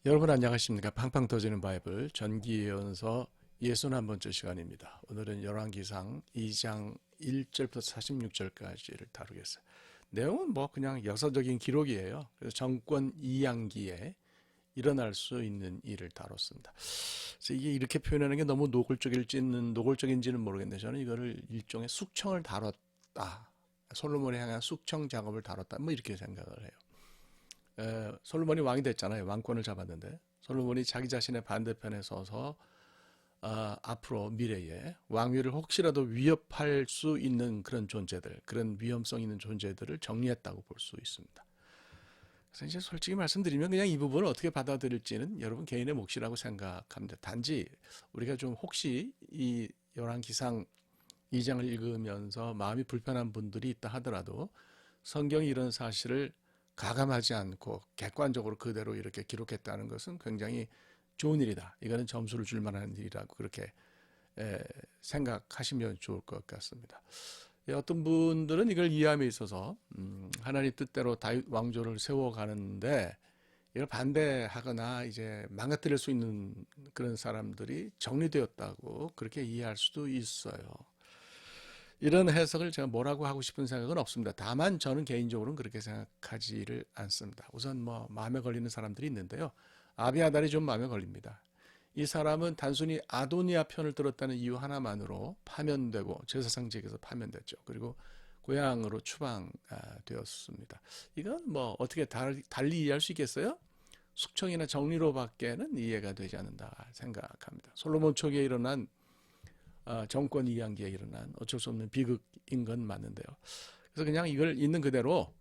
여러분 안녕하십니까? 팡팡 터지는 바이블 전기예언서 61번째 시간입니다. 오늘은 열왕기상 2장 1절부터 46절까지를 다루겠어요. 내용은 뭐 그냥 역사적인 기록이에요. 그래서 정권 이양기에 일어날 수 있는 일을 다뤘습니다. 그래서 이게 이렇게 표현하는 게 너무 노골적인지는 모르겠는데 저는 이거를 일종의 숙청을 다뤘다. 솔로몬에 향한 숙청 작업을 다뤘다. 뭐 이렇게 생각을 해요. 솔로몬이 왕이 됐잖아요. 왕권을 잡았는데 솔로몬이 자기 자신의 반대편에 서서 앞으로 미래에 왕위를 혹시라도 위협할 수 있는 그런 존재들, 그런 위험성 있는 존재들을 정리했다고 볼 수 있습니다. 그래서 이제 솔직히 말씀드리면 그냥 이 부분을 어떻게 받아들일지는 여러분 개인의 몫이라고 생각합니다. 단지 우리가 좀 혹시 이 열왕기상 2장을 읽으면서 마음이 불편한 분들이 있다 하더라도 성경이 이런 사실을 가감하지 않고 객관적으로 그대로 이렇게 기록했다는 것은 굉장히 좋은 일이다. 이거는 점수를 줄 만한 일이라고 그렇게 생각하시면 좋을 것 같습니다. 어떤 분들은 이걸 이해함에 있어서 하나님 뜻대로 다윗 왕조를 세워가는데 이걸 반대하거나 이제 망가뜨릴 수 있는 그런 사람들이 정리되었다고 그렇게 이해할 수도 있어요. 이런 해석을 제가 뭐라고 하고 싶은 생각은 없습니다. 다만 저는 개인적으로는 그렇게 생각하지를 않습니다. 우선 뭐 마음에 걸리는 사람들이 있는데요. 아비아달이 좀 마음에 걸립니다. 이 사람은 단순히 아도니아 편을 들었다는 이유 하나만으로 파면되고 제사장직에서 파면됐죠. 그리고 고향으로 추방되었습니다. 이건 뭐 어떻게 달리 이해할 수 있겠어요? 숙청이나 정리로밖에는 이해가 되지 않는다 생각합니다. 솔로몬 초기에 일어난 정권 이양기에 일어난 어쩔 수 없는 비극인 건 맞는데요. 그래서 그냥 이걸 있는 그대로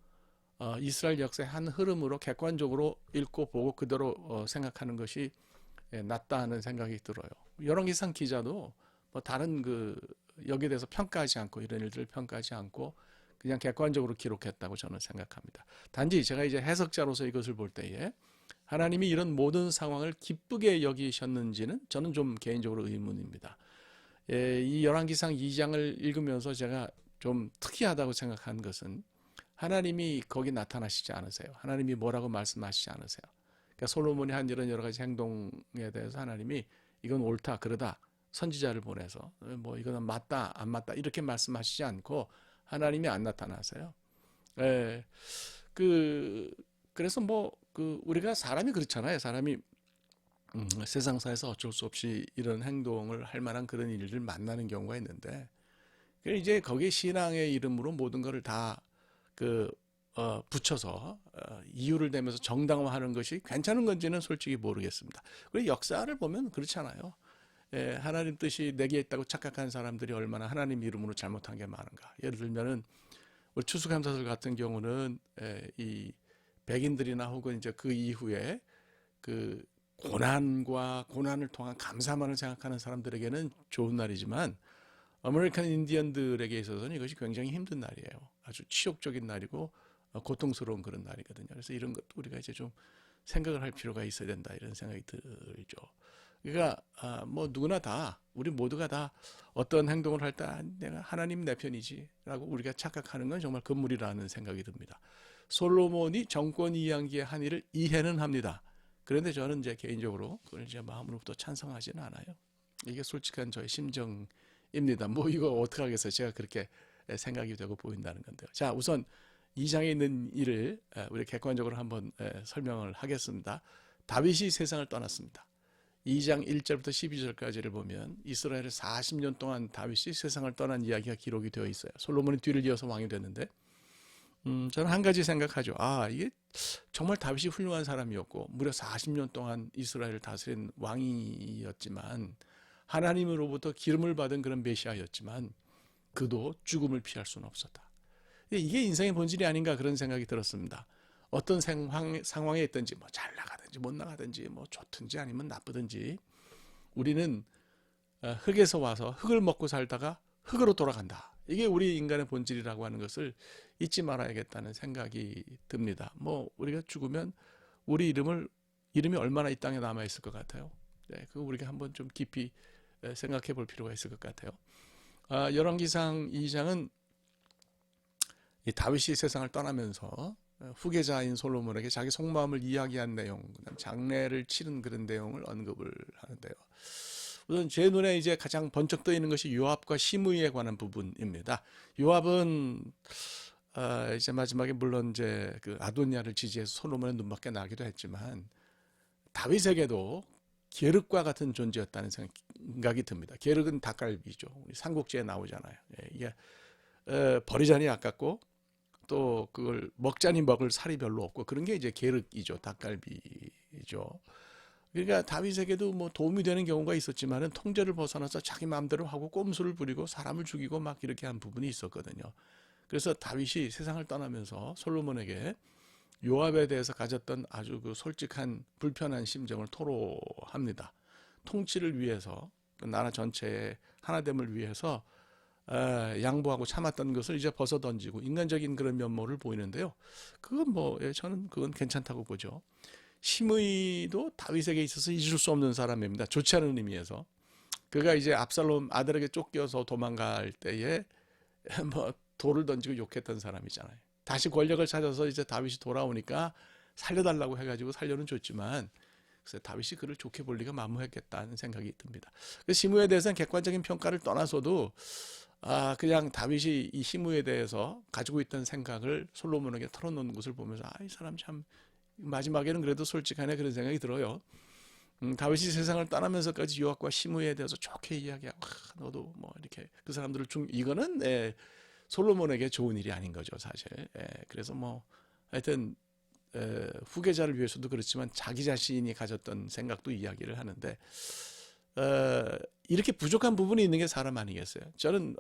이스라엘 역사의 한 흐름으로 객관적으로 읽고 보고 그대로 생각하는 것이 낫다 하는 생각이 들어요. 열왕기상 기자도 뭐 다른 여기에 대해서 평가하지 않고 이런 일들을 평가하지 않고 그냥 객관적으로 기록했다고 저는 생각합니다. 단지 제가 이제 해석자로서 이것을 볼 때에 하나님이 이런 모든 상황을 기쁘게 여기셨는지는 저는 좀 개인적으로 의문입니다. 이 열왕기상 2장을 읽으면서 제가 좀 특이하다고 생각한 것은 하나님이 거기 나타나시지 않으세요. 하나님이 뭐라고 말씀하시지 않으세요. 그러니까 솔로몬이 한 이런 여러 가지 행동에 대해서 하나님이 이건 옳다 그러다 선지자를 보내서 뭐 이거는 맞다 안 맞다 이렇게 말씀하시지 않고 하나님이 안 나타나세요. 예, 그래서 뭐 우리가 사람이 그렇잖아요. 사람이 세상사에서 어쩔 수 없이 이런 행동을 할 만한 그런 일을 만나는 경우가 있는데, 이제 거기에 신앙의 이름으로 모든 것을 다 붙여서 이유를 대면서 정당화하는 것이 괜찮은 건지는 솔직히 모르겠습니다. 그리고 역사를 보면 그렇잖아요. 하나님 뜻이 내게 있다고 착각한 사람들이 얼마나 하나님 이름으로 잘못한 게 많은가. 예를 들면은 우리 추수감사절 같은 경우는 이 백인들이나 혹은 이제 그 이후에 그 고난과 고난을 통한 감사만을 생각하는 사람들에게는 좋은 날이지만 아메리칸 인디언들에게 있어서는 이것이 굉장히 힘든 날이에요. 아주 치욕적인 날이고 고통스러운 그런 날이거든요. 그래서 이런 것도 우리가 이제 좀 생각을 할 필요가 있어야 된다 이런 생각이 들죠. 그러니까 뭐 누구나 다 우리 모두가 다 어떤 행동을 할 때 내가 하나님 내 편이지라고 우리가 착각하는 건 정말 금물이라는 생각이 듭니다. 솔로몬이 정권 이양기의 한 일을 이해는 합니다. 그런데 저는 이제 개인적으로 그걸 이제 마음으로부터 찬성하지는 않아요. 이게 솔직한 저의 심정입니다. 뭐 이거 어떻게 하겠어요? 제가 그렇게 생각이 되고 보인다는 건데요. 자, 우선 2장에 있는 일을 우리 객관적으로 한번 설명을 하겠습니다. 다윗이 세상을 떠났습니다. 2장 1절부터 12절까지를 보면 이스라엘을 40년 동안 다윗이 세상을 떠난 이야기가 기록이 되어 있어요. 솔로몬이 뒤를 이어서 왕이 됐는데 저는 한 가지 생각하죠. 이게 정말 다윗이 훌륭한 사람이었고 무려 40년 동안 이스라엘을 다스린 왕이었지만 하나님으로부터 기름을 받은 그런 메시아였지만 그도 죽음을 피할 수는 없었다. 이게 인생의 본질이 아닌가 그런 생각이 들었습니다. 어떤 상황에 있든지 뭐 잘 나가든지 못 나가든지 뭐 좋든지 아니면 나쁘든지 우리는 흙에서 와서 흙을 먹고 살다가 흙으로 돌아간다. 이게 우리 인간의 본질이라고 하는 것을 잊지 말아야겠다는 생각이 듭니다. 뭐 우리가 죽으면 우리 이름이 얼마나 이 땅에 남아 있을 것 같아요. 네, 그거 우리가 한번 좀 깊이 생각해 볼 필요가 있을 것 같아요. 열왕기상 2장은 이 다윗이 세상을 떠나면서 후계자인 솔로몬에게 자기 속마음을 이야기한 내용, 그다음 장례를 치른 그런 내용을 언급을 하는데요. 우선 제 눈에 이제 가장 번쩍 떠있는 것이 요압과 시므이에 관한 부분입니다. 요압은 이제 마지막에 물론 이제 그 아도니아를 지지해서 솔로몬의 눈밖에 나기도 했지만 다윗에게도 게륵과 같은 존재였다는 생각이 듭니다. 게륵은 닭갈비죠. 우리 삼국지에 나오잖아요. 이게 버리자니 아깝고 또 그걸 먹자니 먹을 살이 별로 없고 그런 게 이제 게륵이죠. 닭갈비죠. 그러니까 다윗에게도 뭐 도움이 되는 경우가 있었지만은 통제를 벗어나서 자기 마음대로 하고 꼼수를 부리고 사람을 죽이고 막 이렇게 한 부분이 있었거든요. 그래서 다윗이 세상을 떠나면서 솔로몬에게 요압에 대해서 가졌던 아주 그 솔직한 불편한 심정을 토로합니다. 통치를 위해서 나라 전체의 하나됨을 위해서 양보하고 참았던 것을 이제 벗어던지고 인간적인 그런 면모를 보이는데요. 그건 뭐 저는 그건 괜찮다고 보죠. 시므이도 다윗에게 있어서 잊을 수 없는 사람입니다. 좋지 않은 의미에서. 그가 이제 압살롬 아들에게 쫓겨서 도망갈 때에 뭐 돌을 던지고 욕했던 사람이잖아요. 다시 권력을 찾아서 이제 다윗이 돌아오니까 살려달라고 해가지고 살려는 줬지만 그래서 다윗이 그를 좋게 볼 리가 만무했겠다는 생각이 듭니다. 그 시므에 대해서는 객관적인 평가를 떠나서도 그냥 다윗이 이 시므에 대해서 가지고 있던 생각을 솔로몬에게 털어놓는 것을 보면서 이 사람 참 마지막에는 그래도 솔직하네 그런 생각이 들어요. 다윗이 세상을 떠나면서까지 요압과 시므에 대해서 좋게 이야기하고 너도 뭐 이렇게 그 사람들을 이거는 솔로몬에게 좋은 일이 아닌 거죠 사실. 그래서 뭐 하여튼 후계자를 위해서도 그렇지만 자기 자신이 가졌던 생각도 이야기를 하는데 이렇게 부족한 부분이 있는 게 사람 아니겠어요. 저는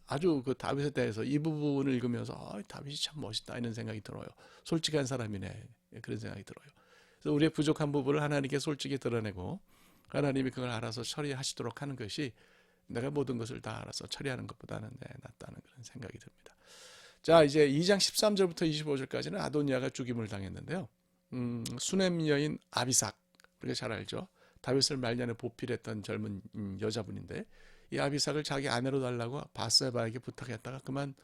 아주 그 다윗에 대해서 이 부분을 읽으면서 다윗이 참 멋있다 이런 생각이 들어요. 솔직한 사람이네 그런 생각이 들어요. 그래서 우리의 부족한 부분을 하나님께 솔직히 드러내고 하나님이 그걸 알아서 처리하시도록 하는 것이 내가 모든 것을 다 알아서 처리하는 것보다는 낫다는 그런 생각이 듭니다. 자, 이제 2장 13절부터 25절까지는 아도니아가 죽임을 당했는데요. 수넴 여인 아비삭, 우리가 잘 알죠. 다윗을 말년에 보필했던 젊은 여자분인데 이 아비삭을 자기 아내로 달라고 바세바에게 부탁했다가 그만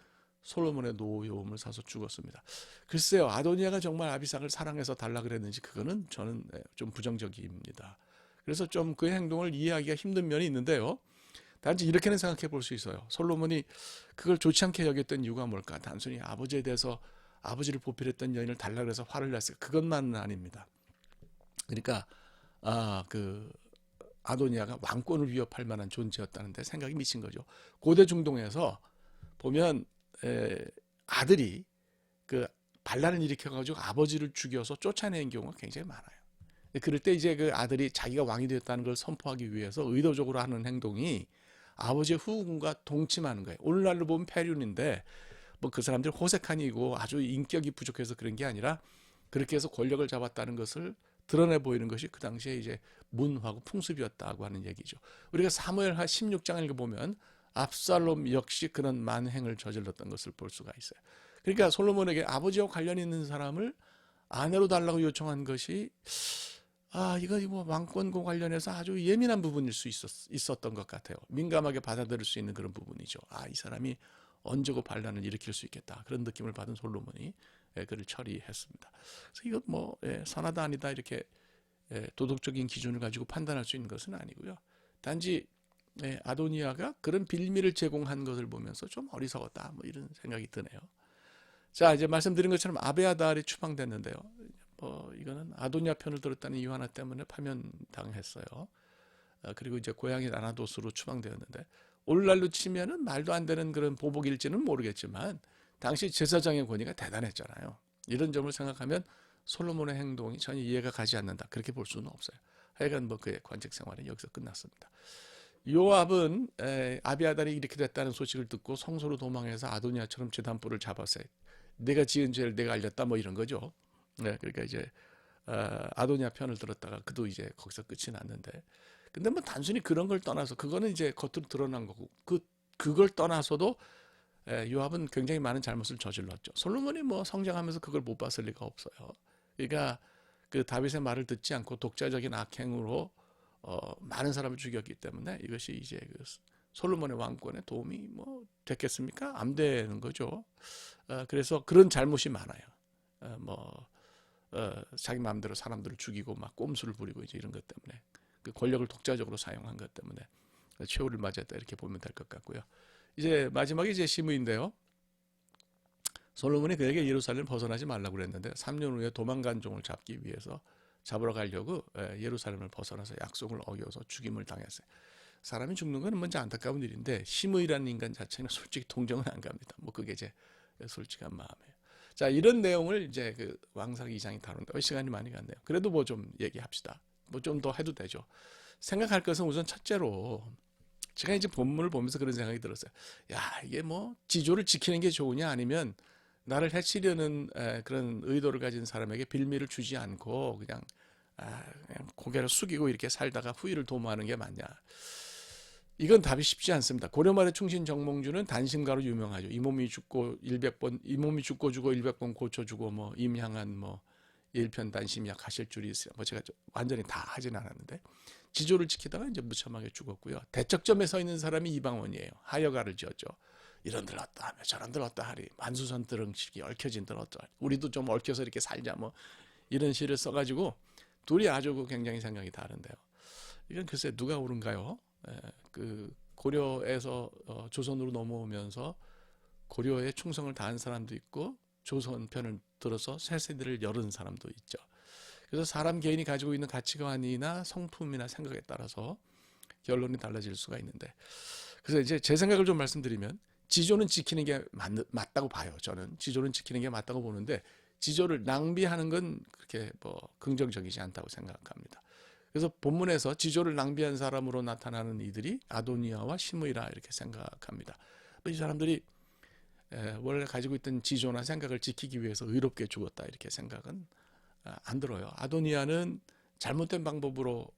솔로몬의 노여움을 사서 죽었습니다. 글쎄요, 아도니아가 정말 아비삭을 사랑해서 달라 그랬는지 그거는 저는 좀 부정적입니다. 그래서 좀 그 행동을 이해하기가 힘든 면이 있는데요. 단지 이렇게는 생각해 볼 수 있어요. 솔로몬이 그걸 좋지 않게 여겼던 이유가 뭘까? 단순히 아버지에 대해서 아버지를 보필했던 여인을 달라 그래서 화를 냈어요. 그것만은 아닙니다. 그러니까 그 아도니아가 왕권을 위협할 만한 존재였다는데 생각이 미친 거죠. 고대 중동에서 보면 아들이 그 반란을 일으켜가지고 아버지를 죽여서 쫓아내는 경우가 굉장히 많아요. 그럴 때 이제 그 아들이 자기가 왕이 되었다는 걸 선포하기 위해서 의도적으로 하는 행동이 아버지의 후궁과 동침하는 거예요. 오늘날로 보면 폐륜인데 뭐 그 사람들 호색한이고 아주 인격이 부족해서 그런 게 아니라 그렇게 해서 권력을 잡았다는 것을 드러내 보이는 것이 그 당시에 이제 문화고 풍습이었다고 하는 얘기죠. 우리가 사무엘하 16장을 읽어보면 압살롬 역시 그런 만행을 저질렀던 것을 볼 수가 있어요. 그러니까 솔로몬에게 아버지와 관련 있는 사람을 아내로 달라고 요청한 것이 이거 뭐 왕권과 관련해서 아주 예민한 부분일 수 있었던 것 같아요. 민감하게 받아들일 수 있는 그런 부분이죠. 이 사람이 언제고 반란을 일으킬 수 있겠다. 그런 느낌을 받은 솔로몬이 그를 처리했습니다. 그래서 이건 뭐 선하다 아니다 이렇게 도덕적인 기준을 가지고 판단할 수 있는 것은 아니고요. 단지 아도니아가 그런 빌미를 제공한 것을 보면서 좀 어리석었다. 뭐 이런 생각이 드네요. 자, 이제 말씀드린 것처럼 아베아달이 추방됐는데요. 이거는 아도니아 편을 들었다는 이유 하나 때문에 파면당했어요. 그리고 이제 고향인 아나도스로 추방되었는데 오늘날로 치면은 말도 안 되는 그런 보복일지는 모르겠지만 당시 제사장의 권위가 대단했잖아요. 이런 점을 생각하면 솔로몬의 행동이 전혀 이해가 가지 않는다. 그렇게 볼 수는 없어요. 하여간 뭐 그의 관직 생활은 여기서 끝났습니다. 요압은 아비아달이 이렇게 됐다는 소식을 듣고 성소로 도망해서 아도니아처럼 제단불을 잡았어요. 내가 지은 죄를 내가 알렸다 뭐 이런 거죠. 그러니까 이제 아도니아 편을 들었다가 그도 이제 거기서 끝이 났는데 근데 뭐 단순히 그런 걸 떠나서 그거는 이제 겉으로 드러난 거고 그걸 떠나서도 요압은 굉장히 많은 잘못을 저질렀죠. 솔로몬이 뭐 성장하면서 그걸 못 봤을 리가 없어요. 그러니까 그 다윗의 말을 듣지 않고 독자적인 악행으로 많은 사람을 죽였기 때문에 이것이 이제 그 솔로몬의 왕권에 도움이 뭐 됐겠습니까? 안 되는 거죠. 그래서 그런 잘못이 많아요. 자기 마음대로 사람들을 죽이고 막 꼼수를 부리고 이제 이런 것 때문에 그 권력을 독자적으로 사용한 것 때문에 최후를 맞이했다 이렇게 보면 될 것 같고요. 이제 마지막에 이제 시므인데요. 솔로몬이 그에게 예루살렘을 벗어나지 말라고 그랬는데 3년 후에 도망간 종을 잡기 위해서 잡으러 가려고 예루살렘을 벗어나서 약속을 어겨서 죽임을 당했어요. 사람이 죽는 건 먼저 안타까운 일인데 시므이라는 인간 자체는 솔직히 동정은 안 갑니다. 뭐 그게 제 솔직한 마음이에요. 자, 이런 내용을 이제 그 왕상 2장이 다룬다. 시간이 많이 갔네요. 그래도 뭐 좀 얘기합시다. 뭐 좀 더 해도 되죠. 생각할 것은 우선 첫째로 제가 이제 본문을 보면서 그런 생각이 들었어요. 야, 이게 뭐 지조를 지키는 게 좋으냐 아니면 나를 해치려는 그런 의도를 가진 사람에게 빌미를 주지 않고 그냥 고개를 숙이고 이렇게 살다가 후일을 도모하는 게 맞냐. 이건 답이 쉽지 않습니다. 고려 말의 충신 정몽주는 단심가로 유명하죠. 이 몸이 죽고 100번, 이 몸이 죽고 주고 100번 고쳐주고 뭐 임향한 뭐 일편단심약 하실 줄이 있어요. 뭐 제가 완전히 다 하진 않았는데 지조를 지키다가 이제 무참하게 죽었고요. 대척점에 서 있는 사람이 이방원이에요. 하여가를 지었죠. 이런들 어떠 하며 저런들 어떠 하리 만수선등식이 얽혀진들 어떠 하리 우리도 좀 얽혀서 이렇게 살자 뭐 이런 시를 써가지고 둘이 아주 굉장히 생각이 다른데요. 이건 글쎄 누가 옳은가요? 그 고려에서 조선으로 넘어오면서 고려에 충성을 다한 사람도 있고 조선 편을 들어서 새 세대를 열은 사람도 있죠. 그래서 사람 개인이 가지고 있는 가치관이나 성품이나 생각에 따라서 결론이 달라질 수가 있는데 그래서 이제 제 생각을 좀 말씀드리면 지조는 지키는 게 맞다고 봐요. 저는 지조는 지키는 게 맞다고 보는데 지조를 낭비하는 건 그렇게 뭐 긍정적이지 않다고 생각합니다. 그래서 본문에서 지조를 낭비한 사람으로 나타나는 이들이 아도니아와 시므이라 이렇게 생각합니다. 이 사람들이 원래 가지고 있던 지조나 생각을 지키기 위해서 의롭게 죽었다 이렇게 생각은 안 들어요. 아도니아는 잘못된 방법으로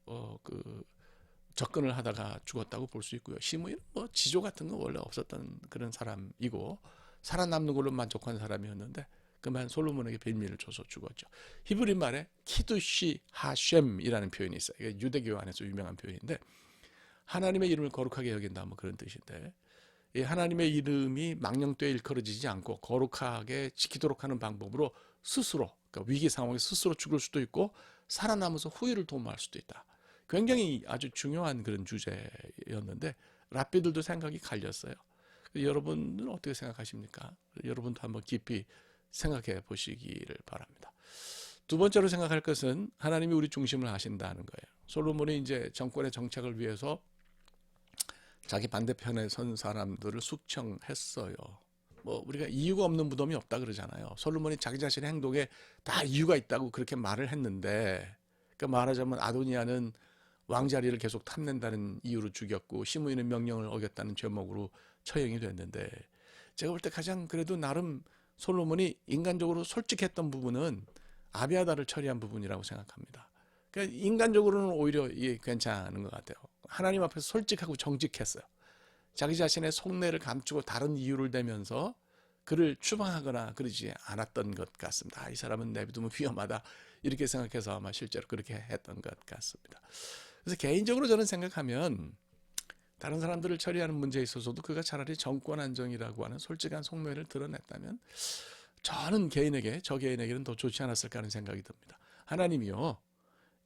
접근을 하다가 죽었다고 볼 수 있고요. 시므이는 뭐 지조 같은 건 원래 없었던 그런 사람이고 살아남는 걸로 만족한 사람이었는데 그만 솔로몬에게 빌미를 줘서 죽었죠. 히브리 말에 키두시 하셴이라는 표현이 있어요. 이게 유대교 안에서 유명한 표현인데 하나님의 이름을 거룩하게 여긴다 뭐 그런 뜻인데 이 하나님의 이름이 망령되이 일컬어지지 않고 거룩하게 지키도록 하는 방법으로 스스로 그러니까 위기 상황에 스스로 죽을 수도 있고 살아남아서 후일을 도모할 수도 있다. 굉장히 아주 중요한 그런 주제였는데 랍비들도 생각이 갈렸어요. 여러분은 어떻게 생각하십니까? 여러분도 한번 깊이 생각해 보시기를 바랍니다. 두 번째로 생각할 것은 하나님이 우리 중심을 하신다는 거예요. 솔로몬이 이제 정권의 정착을 위해서 자기 반대편에 선 사람들을 숙청했어요. 뭐 우리가 이유가 없는 무덤이 없다 그러잖아요. 솔로몬이 자기 자신의 행동에 다 이유가 있다고 그렇게 말을 했는데 그러니까 말하자면 아도니아는 왕자리를 계속 탐낸다는 이유로 죽였고 시므이는 명령을 어겼다는 죄목으로 처형이 됐는데 제가 볼 때 가장 그래도 나름 솔로몬이 인간적으로 솔직했던 부분은 아비아다를 처리한 부분이라고 생각합니다. 그러니까 인간적으로는 오히려 이게 괜찮은 것 같아요. 하나님 앞에서 솔직하고 정직했어요. 자기 자신의 속내를 감추고 다른 이유를 대면서 그를 추방하거나 그러지 않았던 것 같습니다. 이 사람은 내비두면 위험하다 이렇게 생각해서 아마 실제로 그렇게 했던 것 같습니다. 그래서 개인적으로 저는 생각하면 다른 사람들을 처리하는 문제에 있어서도 그가 차라리 정권 안정이라고 하는 솔직한 속내를 드러냈다면 저는 저 개인에게는 더 좋지 않았을까 하는 생각이 듭니다. 하나님이요.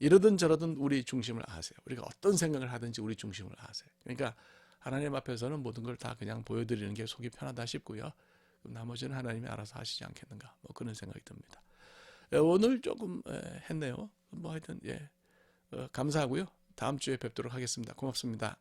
이러든 저러든 우리 중심을 아세요. 우리가 어떤 생각을 하든지 우리 중심을 아세요. 그러니까 하나님 앞에서는 모든 걸 다 그냥 보여드리는 게 속이 편하다 싶고요. 나머지는 하나님이 알아서 하시지 않겠는가 뭐 그런 생각이 듭니다. 오늘 조금 했네요. 뭐 하여튼 감사하고요. 다음 주에 뵙도록 하겠습니다. 고맙습니다.